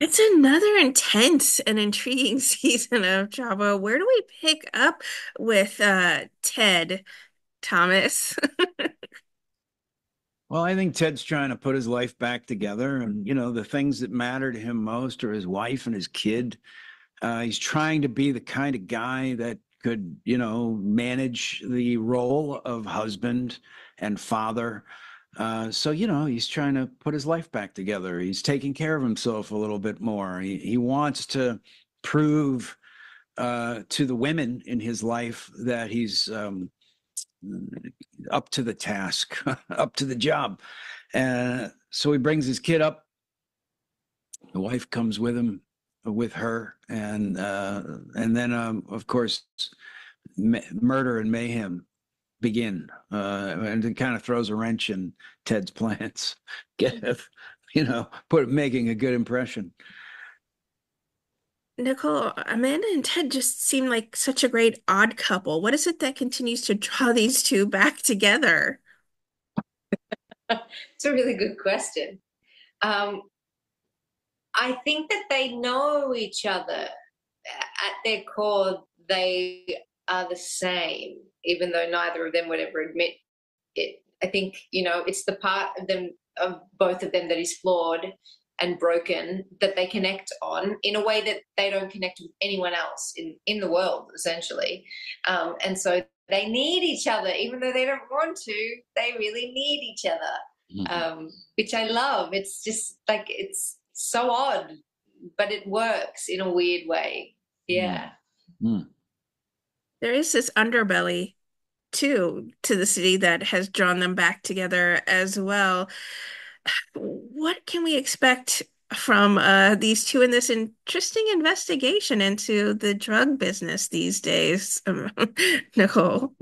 It's another intense and intriguing season of Troppo. Where do we pick up with Ted, Thomas? Well, I think Ted's trying to put his life back together, and the things that matter to him most are his wife and his kid. He's trying to be the kind of guy that could, manage the role of husband and father. So, he's trying to put his life back together. He's taking care of himself a little bit more. He wants to prove to the women in his life that he's up to the task, up to the job. So he brings his kid up. The wife comes with him, with her, and then of course murder and mayhem begin, and it kind of throws a wrench in Ted's plans. Get put making a good impression. Nicole, Amanda and Ted just seem like such a great odd couple. What is it that continues to draw these two back together? It's a really good question. Um, I think that they know each other. At their core, they are the same, even though neither of them would ever admit it. I think, it's the part of them, of both of them, that is flawed and broken that they connect on in a way that they don't connect with anyone else in the world, essentially. And so they need each other, even though they don't want to, they really need each other, Mhm. which I love. It's just like, it's so odd, but it works in a weird way. Mhm. Yeah. Mhm. There is this underbelly too to the city that has drawn them back together as well. What can we expect from these two in this interesting investigation into the drug business these days, Nicole?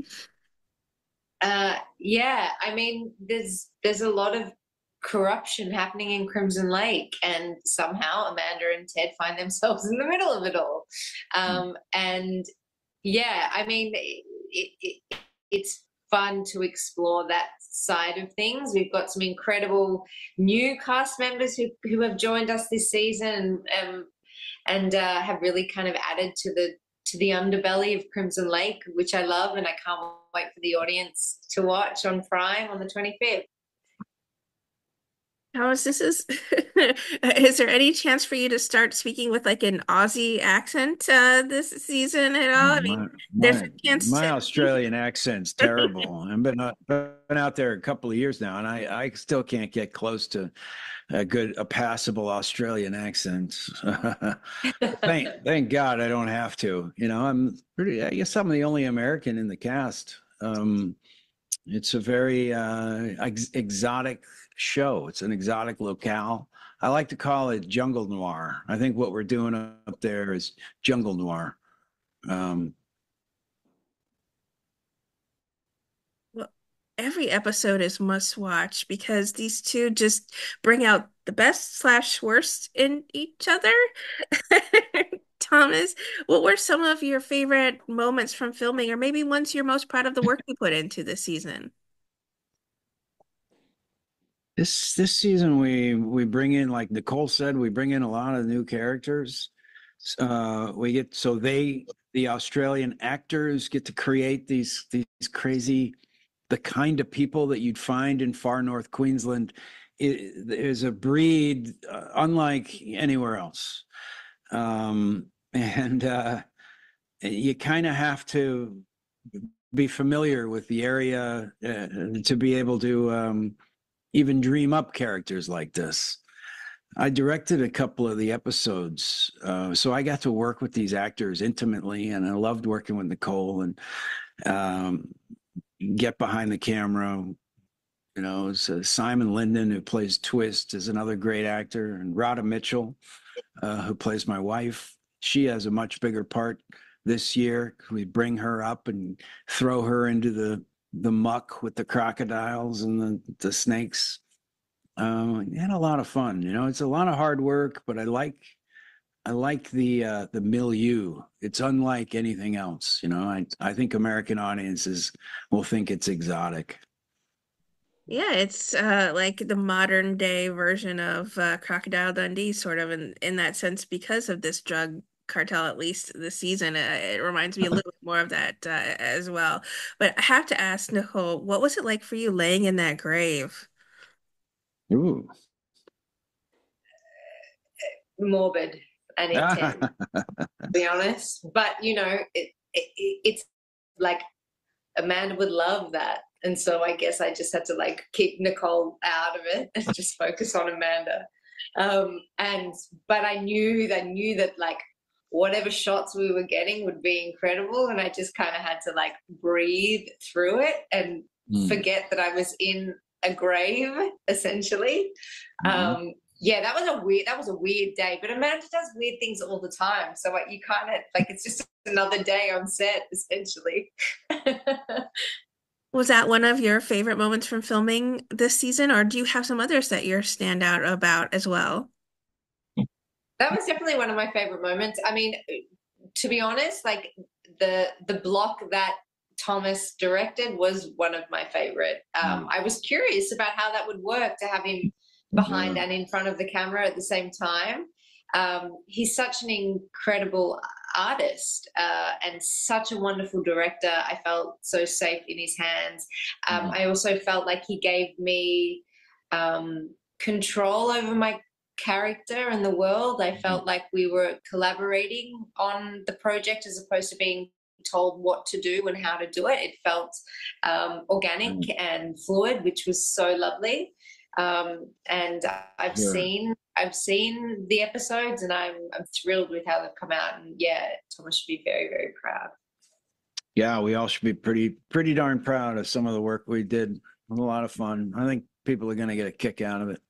Yeah, I mean, there's a lot of corruption happening in Crimson Lake, and somehow Amanda and Ted find themselves in the middle of it all. And yeah, I mean, it's fun to explore that side of things. We've got some incredible new cast members who have joined us this season, and have really kind of added to the underbelly of Crimson Lake, which I love, and I can't wait for the audience to watch on Prime on the 25th. Thomas, this is is there any chance for you to start speaking with like an Aussie accent this season at all? Oh, I mean, there's a chance my to Australian accent's terrible. I've been out there a couple of years now, and I still can't get close to a passable Australian accent. Thank God I don't have to. I guess I'm the only American in the cast. It's a very exotic show. It's an exotic locale. I like to call it jungle noir. I think what we're doing up there is jungle noir. Um, Well, every episode is must watch because these two just bring out the best slash worst in each other. Thomas, what were some of your favorite moments from filming, or maybe ones you're most proud of the work you put into this season? this season we bring in, like Nicole said, we bring in a lot of new characters. We get so they the Australian actors get to create these crazy, the kind of people that you'd find in far north Queensland. It is a breed unlike anywhere else, and you kind of have to be familiar with the area to be able to even dream up characters like this. I directed a couple of the episodes, so I got to work with these actors intimately, and I loved working with Nicole and um, get behind the camera. It's Simon Linden, who plays Twist, is another great actor, and Rhoda Mitchell, who plays my wife. She has a much bigger part this year. We bring her up and throw her into the muck with the crocodiles and the snakes. Had a lot of fun. It's a lot of hard work, but I like the milieu. It's unlike anything else. I think American audiences will think it's exotic. Yeah, it's like the modern day version of Crocodile Dundee, sort of in that sense, because of this drug cartel, at least this season. It reminds me a little bit more of that as well. But I have to ask, Nicole, what was it like for you laying in that grave? Ooh. Morbid and intense, to be honest. But it's like Amanda would love that. And so I guess I just had to like keep Nicole out of it and just focus on Amanda. And but I knew that like whatever shots we were getting would be incredible. And I just kind of had to like breathe through it and Mm. forget that I was in a grave, essentially. Mhm. Yeah, that was a weird day. But Amanda does weird things all the time. So like you kind of like it's just another day on set, essentially. Was that one of your favorite moments from filming this season, or do you have some others that you're stand out about as well? That was definitely one of my favorite moments. I mean, to be honest, like the block that Thomas directed was one of my favorite. Mm. I was curious about how that would work to have him behind Yeah. and in front of the camera at the same time. He's such an incredible artist and such a wonderful director. I felt so safe in his hands. Mm. I also felt like he gave me control over my character and the world. I Mhm. felt like we were collaborating on the project as opposed to being told what to do and how to do it. It felt organic Mm. and fluid, which was so lovely. And Yeah. I've seen the episodes, and I'm thrilled with how they've come out. And yeah, Thomas should be very very proud. Yeah, we all should be pretty darn proud of some of the work we did. It was a lot of fun. I think people are going to get a kick out of it.